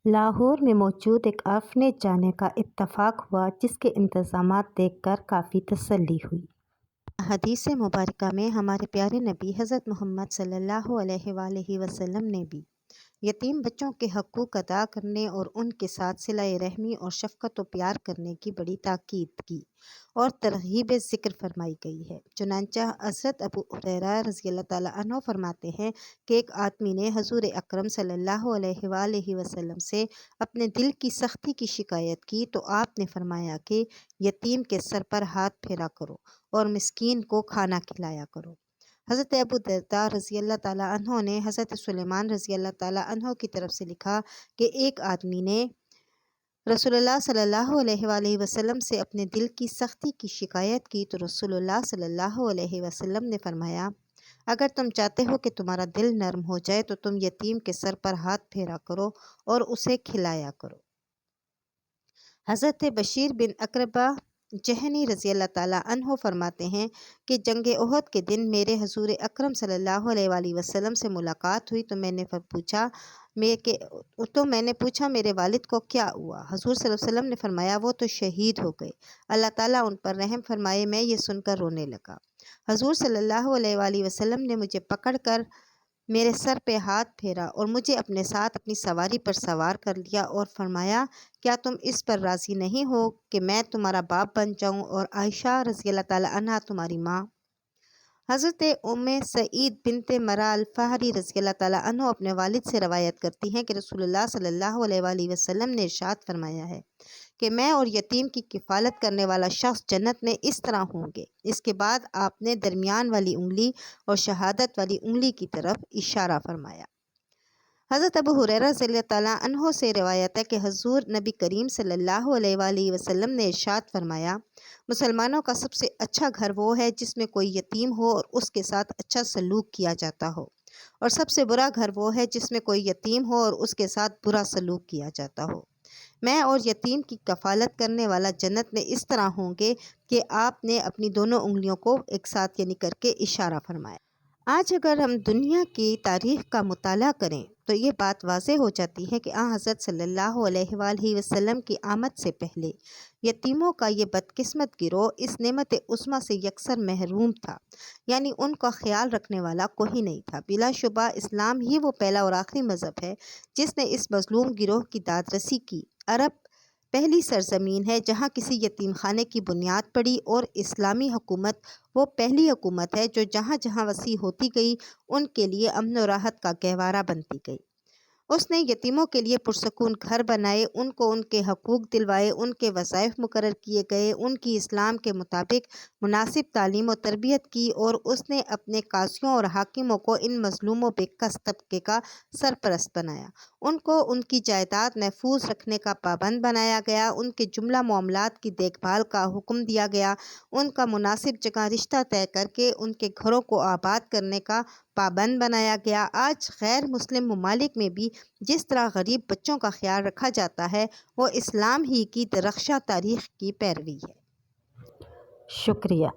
لاہور میں موجود ایک آرفنیج جانے کا اتفاق ہوا، جس کے انتظامات دیکھ کر کافی تسلی ہوئی۔ حدیث مبارکہ میں ہمارے پیارے نبی حضرت محمد صلی اللہ علیہ وآلہ وسلم نے بھی یتیم بچوں کے حقوق ادا کرنے اور ان کے ساتھ صلہ رحمی اور شفقت و پیار کرنے کی بڑی تاکید کی اور ترغیب ذکر فرمائی گئی ہے۔ چنانچہ حضرت ابو ہریرہ رضی اللہ تعالیٰ عنہ فرماتے ہیں کہ ایک آدمی نے حضور اکرم صلی اللہ علیہ وآلہ وسلم سے اپنے دل کی سختی کی شکایت کی تو آپ نے فرمایا کہ یتیم کے سر پر ہاتھ پھیرا کرو اور مسکین کو کھانا کھلایا کرو۔ حضرت ابو درداء رضی اللہ تعالیٰ عنہ نے حضرت سلیمان رضی اللہ تعالیٰ عنہ کی طرف سے لکھا کہ ایک آدمی نے رسول اللہ صلی اللہ علیہ وآلہ وسلم سے اپنے دل کی سختی کی شکایت کی تو رسول اللہ صلی اللہ علیہ وسلم نے فرمایا، اگر تم چاہتے ہو کہ تمہارا دل نرم ہو جائے تو تم یتیم کے سر پر ہاتھ پھیرا کرو اور اسے کھلایا کرو۔ حضرت بشیر بن اقربہ جہنی رضی اللہ تعالیٰ عنہ فرماتے ہیں کہ جنگ احد کے دن میرے حضور اکرم صلی اللہ علیہ وآلہ وسلم سے ملاقات ہوئی تو میں نے پوچھا میرے والد کو کیا ہوا؟ حضور صلی اللہ علیہ وسلم نے فرمایا وہ تو شہید ہو گئے، اللہ تعالیٰ ان پر رحم فرمائے۔ میں یہ سن کر رونے لگا۔ حضور صلی اللہ علیہ وآلہ وسلم نے مجھے پکڑ کر میرے سر پہ ہاتھ پھیرا اور مجھے اپنے ساتھ اپنی سواری پر سوار کر لیا اور فرمایا، کیا تم اس پر راضی نہیں ہو کہ میں تمہارا باپ بن جاؤں اور عائشہ رضی اللہ تعالیٰ عنہا تمہاری ماں؟ حضرت ام سعید بنت مرہ الفہری رضی اللہ تعالیٰ عنہ اپنے والد سے روایت کرتی ہیں کہ رسول اللہ صلی اللہ علیہ وآلہ وسلم نے ارشاد فرمایا ہے کہ میں اور یتیم کی کفالت کرنے والا شخص جنت میں اس طرح ہوں گے۔ اس کے بعد آپ نے درمیان والی انگلی اور شہادت والی انگلی کی طرف اشارہ فرمایا۔ حضرت ابو ہریرہ رضی اللہ تعالیٰ عنہ سے روایت ہے کہ حضور نبی کریم صلی اللہ علیہ وآلہ وسلم نے ارشاد فرمایا، مسلمانوں کا سب سے اچھا گھر وہ ہے جس میں کوئی یتیم ہو اور اس کے ساتھ اچھا سلوک کیا جاتا ہو، اور سب سے برا گھر وہ ہے جس میں کوئی یتیم ہو اور اس کے ساتھ برا سلوک کیا جاتا ہو۔ میں اور یتیم کی کفالت کرنے والا جنت میں اس طرح ہوں گے کہ آپ نے اپنی دونوں انگلیوں کو ایک ساتھ کر کے اشارہ فرمایا۔ آج اگر ہم دنیا کی تاریخ کا مطالعہ کریں تو یہ بات واضح ہو جاتی ہے کہ حضرت صلی اللہ علیہ وآلہ وسلم کی آمد سے پہلے یتیموں کا یہ بدقسمت گروہ اس نعمت عظمیٰ سے یکسر محروم تھا، یعنی ان کا خیال رکھنے والا کوئی نہیں تھا۔ بلا شبہ اسلام ہی وہ پہلا اور آخری مذہب ہے جس نے اس مظلوم گروہ کی داد رسی کی۔ عرب پہلی سرزمین ہے جہاں کسی یتیم خانے کی بنیاد پڑی، اور اسلامی حکومت وہ پہلی حکومت ہے جو جہاں جہاں وسیع ہوتی گئی ان کے لیے امن و راحت کا گہوارہ بنتی گئی۔ اس نے یتیموں کے لیے پرسکون گھر بنائے، ان کو ان کے حقوق دلوائے، ان کے وظائف مقرر کیے گئے، ان کی اسلام کے مطابق مناسب تعلیم و تربیت کی، اور اس نے اپنے قاضیوں اور حاکموں کو ان مظلوم و بے کس طبقے کا سرپرست بنایا۔ ان کو ان کی جائیداد محفوظ رکھنے کا پابند بنایا گیا، ان کے جملہ معاملات کی دیکھ بھال کا حکم دیا گیا، ان کا مناسب جگہ رشتہ طے کر کے ان کے گھروں کو آباد کرنے کا پابند بنایا گیا۔ آج غیر مسلم ممالک میں بھی جس طرح غریب بچوں کا خیال رکھا جاتا ہے وہ اسلام ہی کی درخشاں تاریخ کی پیروی ہے۔ شکریہ۔